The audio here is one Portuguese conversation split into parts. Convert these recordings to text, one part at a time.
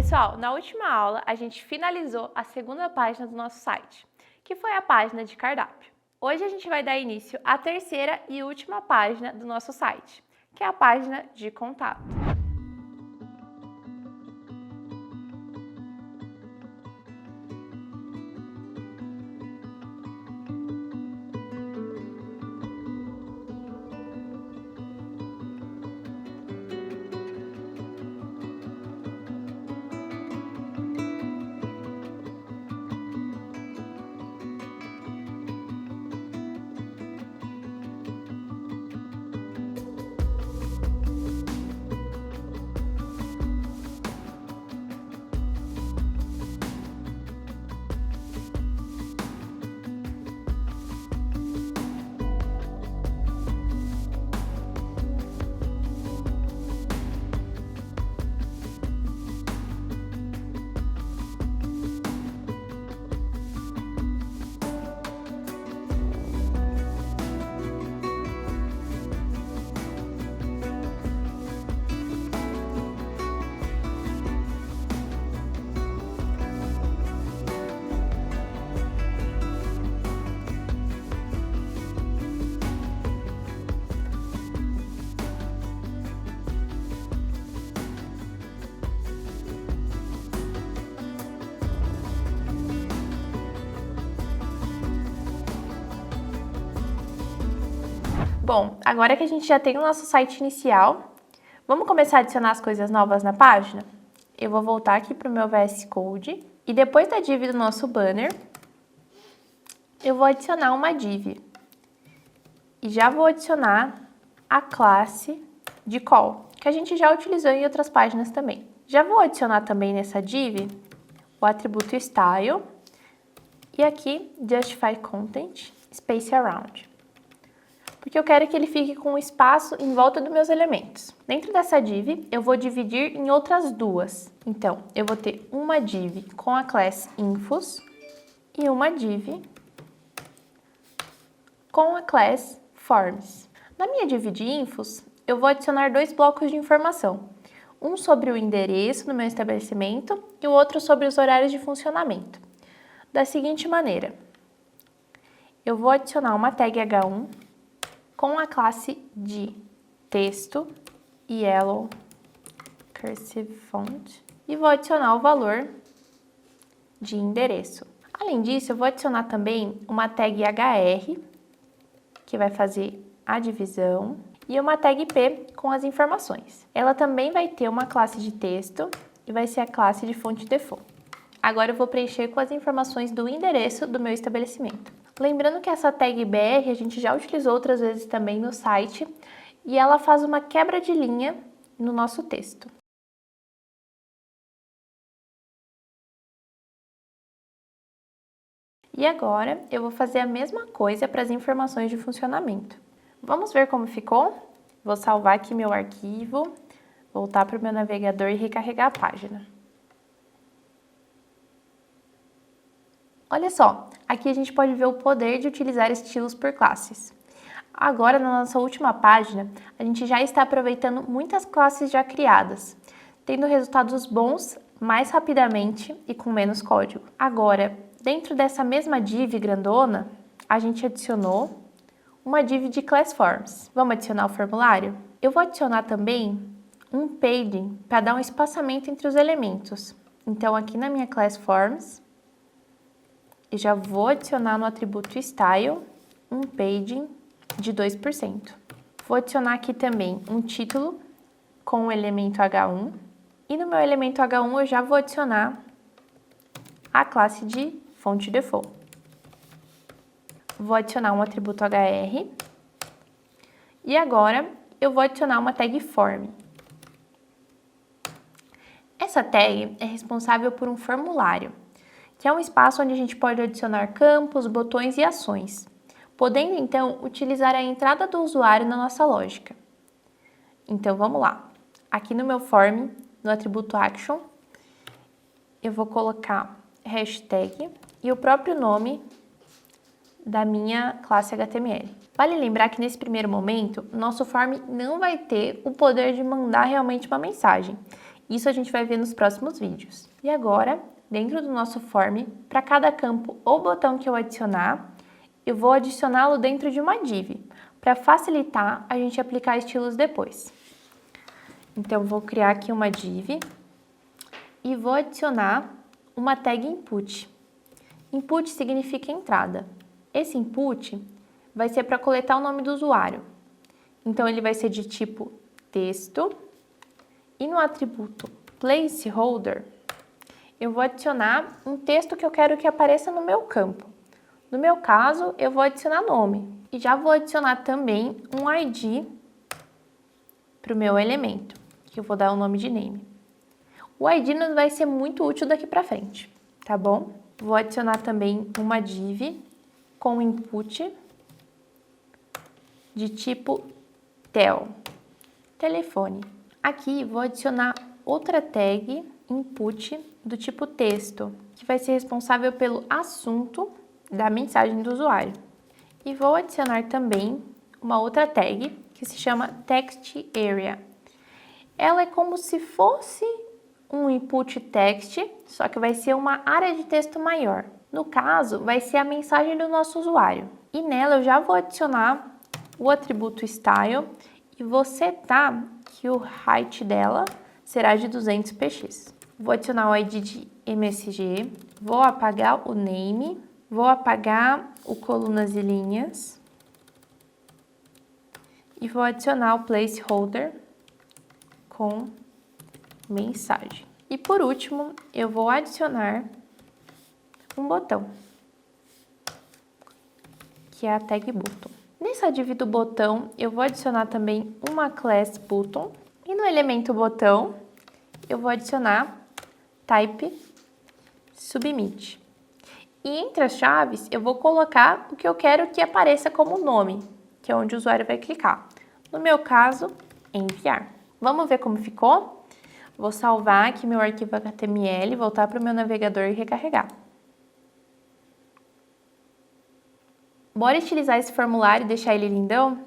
Pessoal, na última aula a gente finalizou a segunda página do nosso site, que foi a página de cardápio. Hoje a gente vai dar início à terceira e última página do nosso site, que é a página de contato. Bom, agora que a gente já tem o nosso site inicial, vamos começar a adicionar as coisas novas na página? Eu vou voltar aqui para o meu VS Code e depois da div do nosso banner, eu vou adicionar uma div. E já vou adicionar a classe de call, que a gente já utilizou em outras páginas também. Já vou adicionar também nessa div o atributo style e aqui justify content space around. Porque eu quero que ele fique com um espaço em volta dos meus elementos. Dentro dessa div, eu vou dividir em outras duas. Então, eu vou ter uma div com a classe infos e uma div com a classe forms. Na minha div de infos, eu vou adicionar dois blocos de informação. Um sobre o endereço do meu estabelecimento e o outro sobre os horários de funcionamento. Da seguinte maneira, eu vou adicionar uma tag H1 com a classe de texto, yellow, cursive font, e vou adicionar o valor de endereço. Além disso, eu vou adicionar também uma tag HR, que vai fazer a divisão, e uma tag P com as informações. Ela também vai ter uma classe de texto e vai ser a classe de fonte default. Agora eu vou preencher com as informações do endereço do meu estabelecimento. Lembrando que essa tag BR a gente já utilizou outras vezes também no site e ela faz uma quebra de linha no nosso texto. E agora eu vou fazer a mesma coisa para as informações de funcionamento. Vamos ver como ficou? Vou salvar aqui meu arquivo, voltar para o meu navegador e recarregar a página. Olha só, aqui a gente pode ver o poder de utilizar estilos por classes. Agora, na nossa última página, a gente já está aproveitando muitas classes já criadas, tendo resultados bons mais rapidamente e com menos código. Agora, dentro dessa mesma div grandona, a gente adicionou uma div de class forms. Vamos adicionar o formulário? Eu vou adicionar também um padding para dar um espaçamento entre os elementos. Então, aqui na minha class forms, e já vou adicionar no atributo style um padding de 2%. Vou adicionar aqui também um título com o elemento H1. E no meu elemento H1 eu já vou adicionar a classe de fonte default. Vou adicionar um atributo HR. E agora eu vou adicionar uma tag form. Essa tag é responsável por um formulário, que é um espaço onde a gente pode adicionar campos, botões e ações, podendo então utilizar a entrada do usuário na nossa lógica. Então vamos lá. Aqui no meu form, no atributo action, eu vou colocar hashtag e o próprio nome da minha classe HTML. Vale lembrar que nesse primeiro momento, nosso form não vai ter o poder de mandar realmente uma mensagem. Isso a gente vai ver nos próximos vídeos. E agora, dentro do nosso form, para cada campo ou botão que eu adicionar, eu vou adicioná-lo dentro de uma div, para facilitar a gente aplicar estilos depois. Então, vou criar aqui uma div e vou adicionar uma tag input. Input significa entrada. Esse input vai ser para coletar o nome do usuário. Então, ele vai ser de tipo texto. E no atributo placeholder, eu vou adicionar um texto que eu quero que apareça no meu campo. No meu caso, eu vou adicionar nome. E já vou adicionar também um ID para o meu elemento, que eu vou dar o nome de name. O ID nos vai ser muito útil daqui para frente, tá bom? Vou adicionar também uma div com input de tipo tel, telefone. Aqui vou adicionar outra tag input do tipo texto, que vai ser responsável pelo assunto da mensagem do usuário. E vou adicionar também uma outra tag que se chama text area. Ela é como se fosse um input text, só que vai ser uma área de texto maior. No caso, vai ser a mensagem do nosso usuário. E nela eu já vou adicionar o atributo style e vou setar que o height dela será de 200 px. Vou adicionar o ID de MSG, vou apagar o name, vou apagar o colunas e linhas e vou adicionar o placeholder com mensagem. E por último, eu vou adicionar um botão, que é a tag button. Nessa div do botão, eu vou adicionar também uma class button. E no elemento botão, eu vou adicionar type submit. E entre as chaves, eu vou colocar o que eu quero que apareça como nome, que é onde o usuário vai clicar. No meu caso, enviar. Vamos ver como ficou? Vou salvar aqui meu arquivo HTML, voltar para o meu navegador e recarregar. Bora estilizar esse formulário e deixar ele lindão?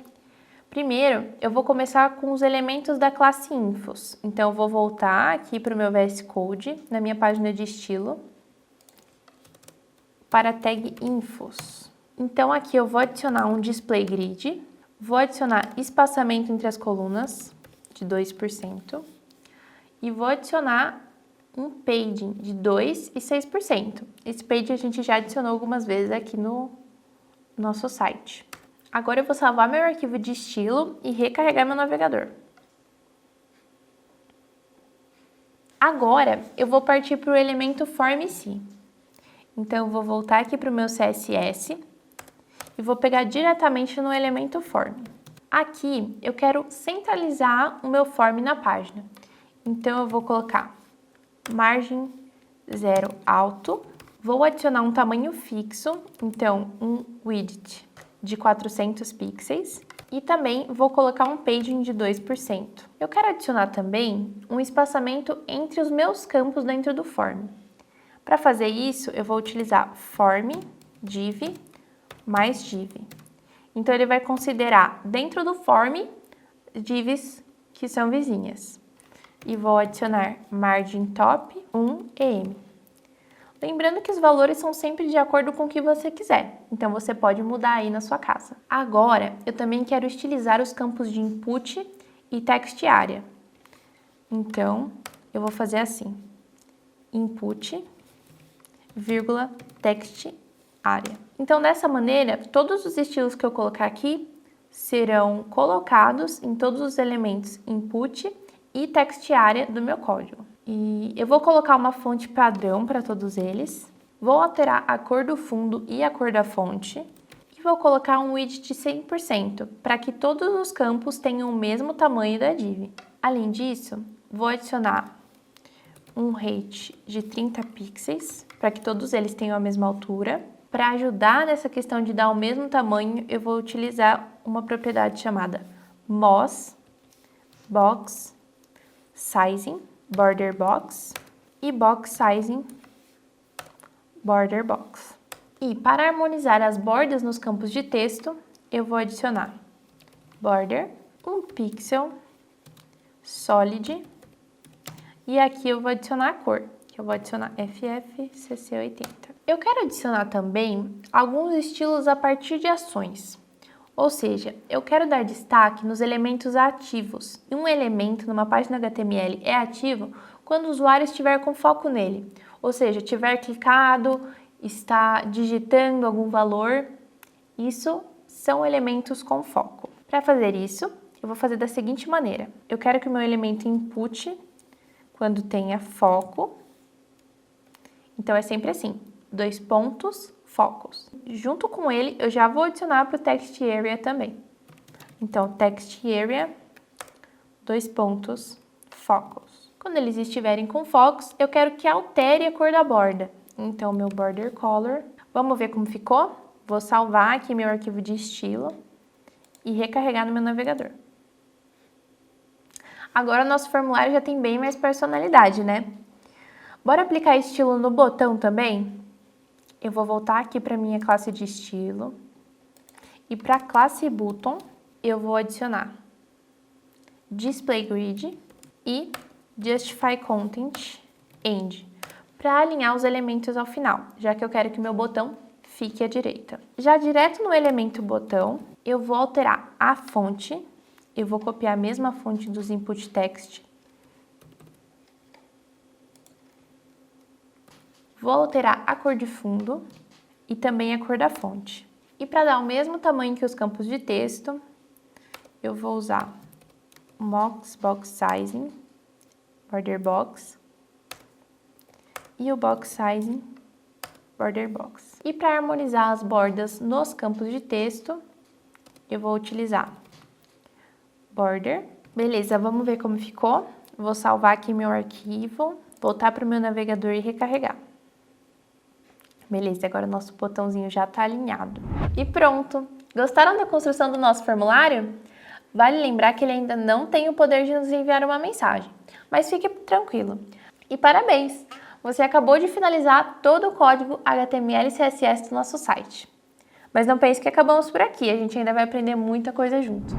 Primeiro, eu vou começar com os elementos da classe Infos. Então, eu vou voltar aqui para o meu VS Code, na minha página de estilo, para a tag Infos. Então, aqui eu vou adicionar um display grid, vou adicionar espaçamento entre as colunas, de 2%, e vou adicionar um padding de 2% e 6%. Esse padding a gente já adicionou algumas vezes aqui no nosso site. Agora eu vou salvar meu arquivo de estilo e recarregar meu navegador. Agora eu vou partir para o elemento form.c. Então eu vou voltar aqui para o meu CSS e vou pegar diretamente no elemento form. Aqui eu quero centralizar o meu form na página. Então eu vou colocar margem 0 alto. Vou adicionar um tamanho fixo, então um width de 400 pixels e também vou colocar um padding de 2%. Eu quero adicionar também um espaçamento entre os meus campos dentro do form. Para fazer isso, eu vou utilizar form div mais div. Então, ele vai considerar dentro do form divs que são vizinhas. E vou adicionar margin top 1 em. Lembrando que os valores são sempre de acordo com o que você quiser, então você pode mudar aí na sua casa. Agora, eu também quero estilizar os campos de input e text area. Então, eu vou fazer assim, input, vírgula, text area. Então, dessa maneira, todos os estilos que eu colocar aqui serão colocados em todos os elementos input e text area do meu código. E eu vou colocar uma fonte padrão para todos eles. Vou alterar a cor do fundo e a cor da fonte. E vou colocar um width de 100% para que todos os campos tenham o mesmo tamanho da div. Além disso, vou adicionar um height de 30 pixels para que todos eles tenham a mesma altura. Para ajudar nessa questão de dar o mesmo tamanho, eu vou utilizar uma propriedade chamada Moz Box Sizing Border Box e Box Sizing Border Box. E para harmonizar as bordas nos campos de texto, eu vou adicionar border, um pixel, solid E aqui eu vou adicionar a cor, que eu vou adicionar FFCC80. Eu quero adicionar também alguns estilos a partir de ações. Ou seja, eu quero dar destaque nos elementos ativos. E um elemento numa página HTML é ativo quando o usuário estiver com foco nele. Ou seja, tiver clicado, está digitando algum valor. Isso são elementos com foco. Para fazer isso, eu vou fazer da seguinte maneira. Eu quero que o meu elemento input, quando tenha foco, então é sempre assim, 2 pontos, focos. Junto com ele, eu já vou adicionar para o text area também. Então, text area, 2 pontos, focos. Quando eles estiverem com focos, eu quero que altere a cor da borda. Então, meu border color, vamos ver como ficou? Vou salvar aqui meu arquivo de estilo e recarregar no meu navegador. Agora, o nosso formulário já tem bem mais personalidade, né? Bora aplicar estilo no botão também? Eu vou voltar aqui para minha classe de estilo e para a classe button eu vou adicionar display grid e justify content end para alinhar os elementos ao final, já que eu quero que o meu botão fique à direita. Já direto no elemento botão, eu vou alterar a fonte, eu vou copiar a mesma fonte dos input text. Vou alterar a cor de fundo e também a cor da fonte. E para dar o mesmo tamanho que os campos de texto, eu vou usar o box sizing, border box, e o box sizing, border box. E para harmonizar as bordas nos campos de texto, eu vou utilizar border. Beleza, vamos ver como ficou. Vou salvar aqui meu arquivo, voltar para o meu navegador e recarregar. Beleza, agora o nosso botãozinho já está alinhado. E pronto! Gostaram da construção do nosso formulário? Vale lembrar que ele ainda não tem o poder de nos enviar uma mensagem, mas fique tranquilo. E parabéns! Você acabou de finalizar todo o código HTML e CSS do nosso site. Mas não pense que acabamos por aqui, a gente ainda vai aprender muita coisa junto.